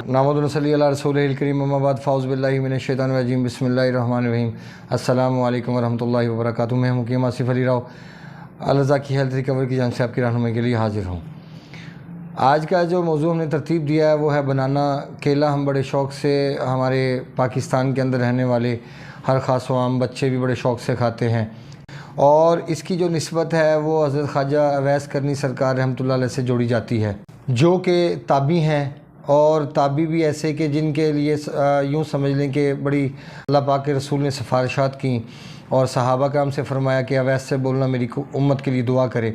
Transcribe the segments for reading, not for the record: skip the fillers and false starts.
नामुद नसल्ली अला रसूलिल करीम अम्मा बाद फ़ाउज़ बिल्लाहि मिनश शैतानिर रजीम बिस्मिल्लाहिर रहमानिर रहीम। अस्सलामु अलैकुम वरहमतुल्लाहि वबरकातुहू। मैं मुकीम आसिफ अली राव अल्लाह की हेल्थ रिकवरी की जान से आपकी रहनुमाई के लिए हाजिर हूँ। आज का जो मौजू हमने तरतीब दिया है वो है बनाना। केला हम बड़े शौक़ से, हमारे पाकिस्तान के अंदर रहने वाले हर ख़ास आम बच्चे भी बड़े शौक़ से खाते हैं, और इसकी जो निस्बत है वो हज़रत ख्वाजा अवैस करनी सरकार रहमतुल्लाह अलैह से जोड़ी जाती है, जो कि ताबी हैं, और ताबी भी ऐसे कि जिनके लिए यूँ समझ लें कि बड़ी अल्लाह पाक के रसूल ने सिफारिशात की और सहाबा कराम से फरमाया कि अवैस से बोलना मेरी उम्मत के लिए दुआ करे।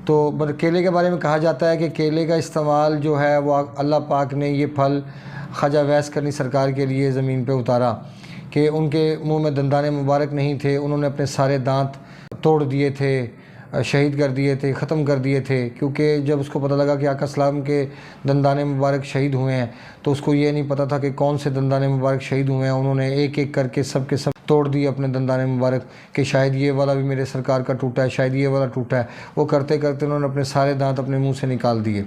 तो केले के बारे में कहा जाता है कि केले का इस्तेमाल जो है वो अल्लाह पाक ने ये फल ख्वाजा अवैस करनी सरकार के लिए ज़मीन पे उतारा कि उनके मुंह में दंदाने मुबारक नहीं थे, उन्होंने अपने सारे दांत तोड़ दिए थे, शहीद कर दिए थे, ख़त्म कर दिए थे। क्योंकि जब उसको पता लगा कि आका सलाम के दंदाने मुबारक शहीद हुए हैं तो उसको ये नहीं पता था कि कौन से दंदाने मुबारक शहीद हुए हैं। उन्होंने एक एक करके सब के सब तोड़ दिए अपने दंदाने मुबारक कि शायद ये वाला भी मेरे सरकार का टूटा है, शायद ये वाला टूटा है। वो करते करते उन्होंने अपने सारे दांत अपने मुंह से निकाल दिए।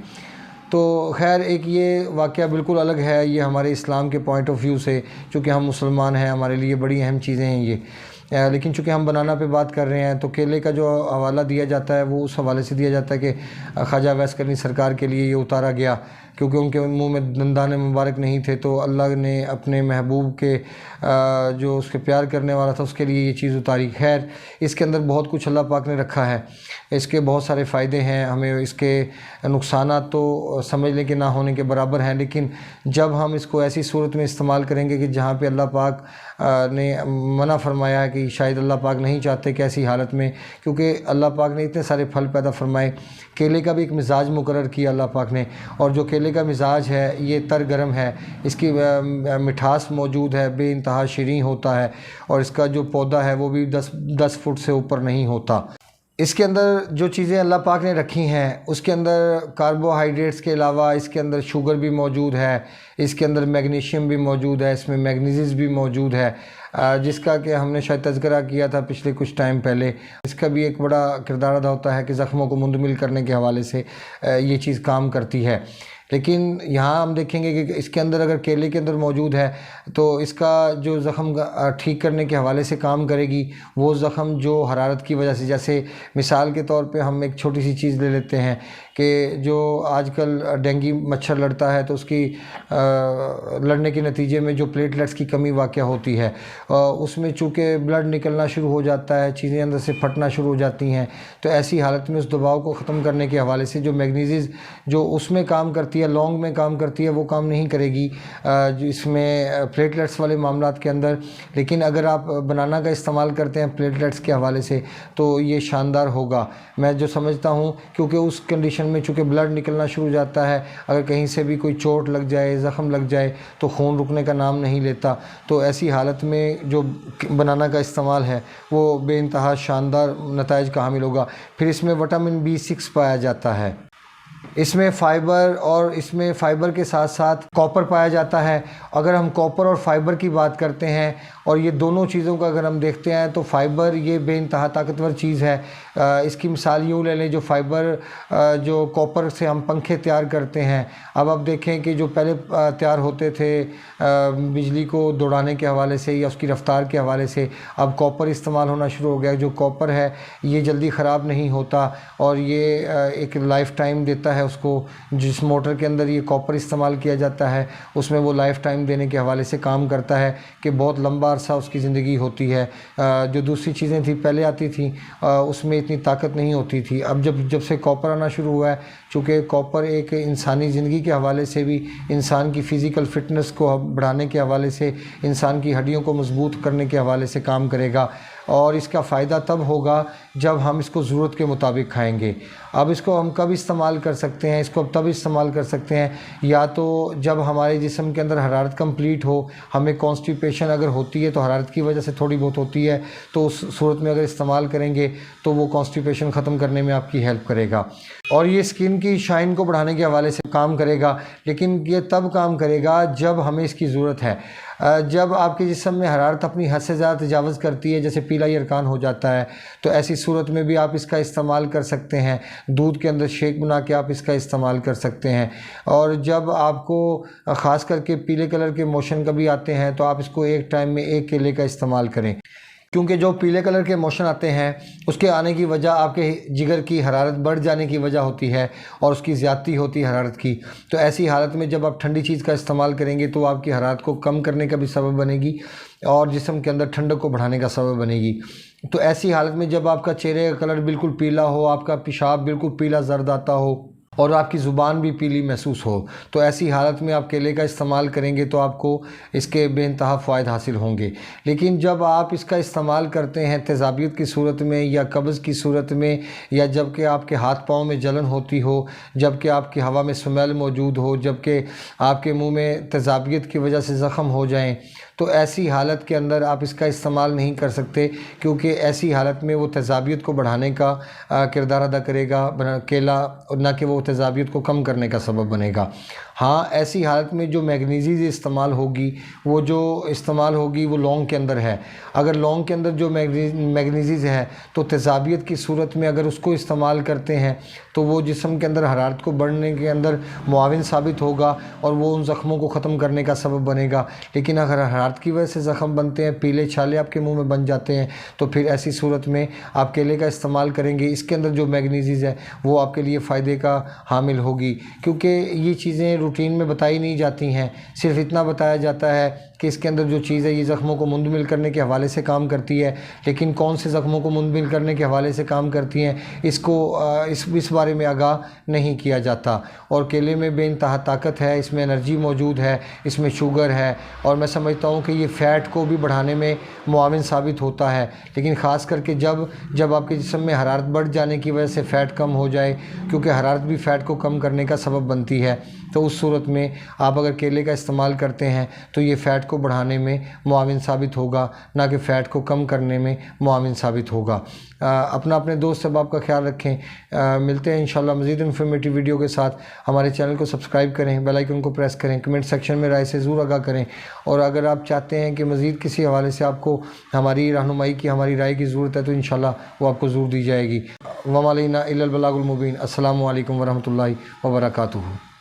तो खैर, एक ये वाक़या बिल्कुल अलग है ये हमारे इस्लाम के पॉइंट ऑफ व्यू से, चूँकि हम मुसलमान हैं, हमारे लिए बड़ी अहम चीज़ें हैं ये। लेकिन चूँकि हम बनाना पे बात कर रहे हैं तो केले का जो हवाला दिया जाता है वो उस हवाले से दिया जाता है कि ख्वाजा अवैस करनी सरकार के लिए ये उतारा गया क्योंकि उनके मुंह में दंदाने मुबारक नहीं थे। तो अल्लाह ने अपने महबूब के जो उसके प्यार करने वाला था उसके लिए ये चीज़ उतारी। खैर, इसके अंदर बहुत कुछ अल्लाह पाक ने रखा है, इसके बहुत सारे फ़ायदे हैं। हमें इसके नुकसानात तो समझ लें कि ना होने के बराबर हैं, लेकिन जब हम इसको ऐसी सूरत में इस्तेमाल करेंगे कि जहाँ पे अल्लाह पाक ने मना फरमाया है कि शायद अल्लाह पाक नहीं चाहते कि ऐसी हालत में, क्योंकि अल्लाह पाक ने इतने सारे फल पैदा फरमाए, केले का भी एक मिजाज मुकर्रर किया अल्लाह पाक ने, और जो केले का मिजाज है ये तर गरम है, इसकी मिठास मौजूद है, बेइंतहा शीरीं होता है, और इसका जो पौधा है वो भी 10 फुट से ऊपर नहीं होता। इसके अंदर जो चीज़ें अल्लाह पाक ने रखी हैं उसके अंदर कार्बोहाइड्रेट्स के अलावा इसके अंदर शुगर भी मौजूद है, इसके अंदर मैग्नीशियम भी मौजूद है, इसमें मैग्नीज़ भी मौजूद है, जिसका कि हमने शायद तज़किरा किया था पिछले कुछ टाइम पहले। इसका भी एक बड़ा किरदार अदा होता है कि ज़ख्मों को मुंदमिल करने के हवाले से ये चीज़ काम करती है। लेकिन यहाँ हम देखेंगे कि इसके अंदर अगर केले के अंदर मौजूद है तो इसका जो ज़ख़म ठीक करने के हवाले से काम करेगी, वो ज़ख़म जो हरारत की वजह से, जैसे मिसाल के तौर पे हम एक छोटी सी चीज़ ले लेते हैं कि जो आजकल डेंगू मच्छर लड़ता है तो उसकी लड़ने के नतीजे में जो प्लेटलेट्स की कमी वाक़या होती है, उसमें चूँकि ब्लड निकलना शुरू हो जाता है, चीज़ें अंदर से फटना शुरू हो जाती हैं। तो ऐसी हालत में उस दबाव को ख़त्म करने के हवाले से जो मैग्नीज़ जो उसमें काम करती है, लौंग में काम करती है, वो काम नहीं करेगी जो इसमें प्लेटलेट्स वाले मामलात के अंदर। लेकिन अगर आप बनाना का इस्तेमाल करते हैं प्लेटलेट्स के हवाले से तो ये शानदार होगा, मैं जो समझता हूँ। क्योंकि उस कंडीशन में चूँकि ब्लड निकलना शुरू हो जाता है, अगर कहीं से भी कोई चोट लग जाए, ज़ख़म लग जाए तो खून रुकने का नाम नहीं लेता। तो ऐसी हालत में जो बनाना का इस्तेमाल है वो बेइंतहा शानदार नताइज का हामिल होगा। फिर इसमें विटामिन B6 पाया जाता है, इसमें फ़ाइबर, और इसमें फ़ाइबर के साथ साथ कॉपर पाया जाता है। अगर हम कॉपर और फ़ाइबर की बात करते हैं और ये दोनों चीज़ों का अगर हम देखते हैं तो फ़ाइबर ये बेइंतहा ताकतवर चीज़ है। इसकी मिसाल यूँ ले लें, जो फ़ाइबर जो कॉपर से हम पंखे तैयार करते हैं, अब आप देखें कि जो पहले तैयार होते थे बिजली को दौड़ाने के हवाले से या उसकी रफ़्तार के हवाले से, अब कॉपर इस्तेमाल होना शुरू हो गया। जो कॉपर है ये जल्दी ख़राब नहीं होता और ये एक लाइफ टाइम देता है उसको। जिस मोटर के अंदर ये कॉपर इस्तेमाल किया जाता है उसमें वो लाइफ टाइम देने के हवाले से काम करता है कि बहुत लंबा अरसा उसकी ज़िंदगी होती है। जो दूसरी चीज़ें थी पहले आती थी उसमें इतनी ताकत नहीं होती थी। अब जब से कॉपर आना शुरू हुआ है, चूँकि कॉपर एक इंसानी ज़िंदगी के हवाले से भी, इंसान की फ़िज़िकल फ़िटनेस को बढ़ाने के हवाले से, इंसान की हड्डियों को मजबूत करने के हवाले से काम करेगा, और इसका फ़ायदा तब होगा जब हम इसको ज़रूरत के मुताबिक खाएंगे। अब इसको हम कब इस्तेमाल कर सकते हैं, इसको तब इस्तेमाल कर सकते हैं या तो जब हमारे जिस्म के अंदर हरारत कंप्लीट हो, हमें कॉन्स्टिपेशन अगर होती है तो हरारत की वजह से थोड़ी बहुत होती है, तो उस सूरत में अगर इस्तेमाल करेंगे तो वो कॉन्स्टिपेशन ख़त्म करने में आपकी हेल्प करेगा। और ये स्किन की शाइन को बढ़ाने के हवाले से काम करेगा, लेकिन ये तब काम करेगा जब हमें इसकी ज़रूरत है। जब आपके जिस्म में हरारत अपनी हद से ज़्यादा तजावज़ करती है, जैसे पीला यरकान हो जाता है, तो ऐसी सूरत में भी आप इसका इस्तेमाल कर सकते हैं। دودھ کے اندر شیک بنا کے آپ اس کا استعمال کر سکتے ہیں۔ اور جب آپ کو خاص کر کے پیلے کلر کے موشن کبھی آتے ہیں تو آپ اس کو ایک ٹائم میں ایک کیلے کا استعمال کریں، کیونکہ جو پیلے کلر کے موشن آتے ہیں اس کے آنے کی وجہ آپ کے جگر کی حرارت بڑھ جانے کی وجہ ہوتی ہے اور اس کی زیادتی ہوتی ہے حرارت کی۔ تو ایسی حالت میں جب آپ ٹھنڈی چیز کا استعمال کریں گے تو آپ کی حرارت کو کم کرنے کا بھی سبب بنے گی اور جسم کے اندر ٹھنڈک کو بڑھانے کا سبب بنے گی۔ تو ایسی حالت میں جب آپ کا چہرے کا کلر بالکل پیلا ہو، آپ کا پیشاب بالکل پیلا زرد آتا ہو اور آپ کی زبان بھی پیلی محسوس ہو، تو ایسی حالت میں آپ کیلے کا استعمال کریں گے تو آپ کو اس کے بے انتہا فوائد حاصل ہوں گے۔ لیکن جب آپ اس کا استعمال کرتے ہیں تیزابیت کی صورت میں یا قبض کی صورت میں، یا جب کہ آپ کے ہاتھ پاؤں میں جلن ہوتی ہو، جب کہ آپ کی ہوا میں سمیل موجود ہو، جب کہ آپ کے منہ میں تیزابیت کی وجہ سے زخم ہو جائیں، تو ایسی حالت کے اندر آپ اس کا استعمال نہیں کر سکتے، کیونکہ ایسی حالت میں وہ تیزابیت کو بڑھانے کا کردار ادا کرے گا کیلا، نہ کہ وہ تیزابیت کو کم کرنے کا سبب بنے گا۔ ہاں، ایسی حالت میں جو میگنیزیز استعمال ہوگی، وہ جو استعمال ہوگی وہ لونگ کے اندر ہے۔ اگر لونگ کے اندر جو میگنیزیز ہے تو تیزابیت کی صورت میں اگر اس کو استعمال کرتے ہیں تو وہ جسم کے اندر حرارت کو بڑھنے کے اندر معاون ثابت ہوگا اور وہ ان زخموں کو ختم کرنے کا سبب بنے گا۔ لیکن اگر حرارت کی وجہ سے زخم بنتے ہیں، پیلے چھالے آپ کے منہ میں بن جاتے ہیں، تو پھر ایسی صورت میں آپ کیلے کا استعمال کریں گے، اس کے اندر جو میگنیزیز ہے وہ آپ کے لیے فائدے کا حامل ہوگی، کیونکہ یہ چیزیں روٹین میں بتائی نہیں جاتی ہیں۔ صرف اتنا بتایا جاتا ہے کہ اس کے اندر جو چیز ہے یہ زخموں کو منجمد کرنے کے حوالے سے کام کرتی ہے، لیکن کون سے زخموں کو منجمد کرنے کے حوالے سے کام کرتی ہیں اس بارے میں آگاہ نہیں کیا جاتا۔ اور کیلے میں بے انتہا طاقت ہے، اس میں انرجی موجود ہے، اس میں شوگر ہے، اور میں سمجھتا ہوں کہ یہ فیٹ کو بھی بڑھانے میں معاون ثابت ہوتا ہے۔ لیکن خاص کر کے جب آپ کے جسم میں حرارت بڑھ جانے کی وجہ سے فیٹ کم ہو جائے، کیونکہ حرارت بھی فیٹ کو کم کرنے کا سبب بنتی ہے، تو اس صورت میں آپ اگر کیلے کا استعمال کرتے ہیں تو یہ فیٹ کو بڑھانے میں معاون ثابت ہوگا، نہ کہ فیٹ کو کم کرنے میں معاون ثابت ہوگا۔ اپنے دوست احباب کا خیال رکھیں۔ ملتے ہیں انشاءاللہ مزید انفارمیٹیو ویڈیو کے ساتھ۔ ہمارے چینل کو سبسکرائب کریں، بیل آئیکن کو پریس کریں، کمنٹ سیکشن میں رائے سے ضرور آگاہ کریں، اور اگر آپ چاہتے ہیں کہ مزید کسی حوالے سے آپ کو ہماری رہنمائی کی، ہماری رائے کی ضرورت ہے، تو انشاءاللہ وہ آپ کو ضرور دی جائے گی۔ وما علینا الا البلاغ المبین۔ السلام علیکم ورحمۃ اللہ وبرکاتہ۔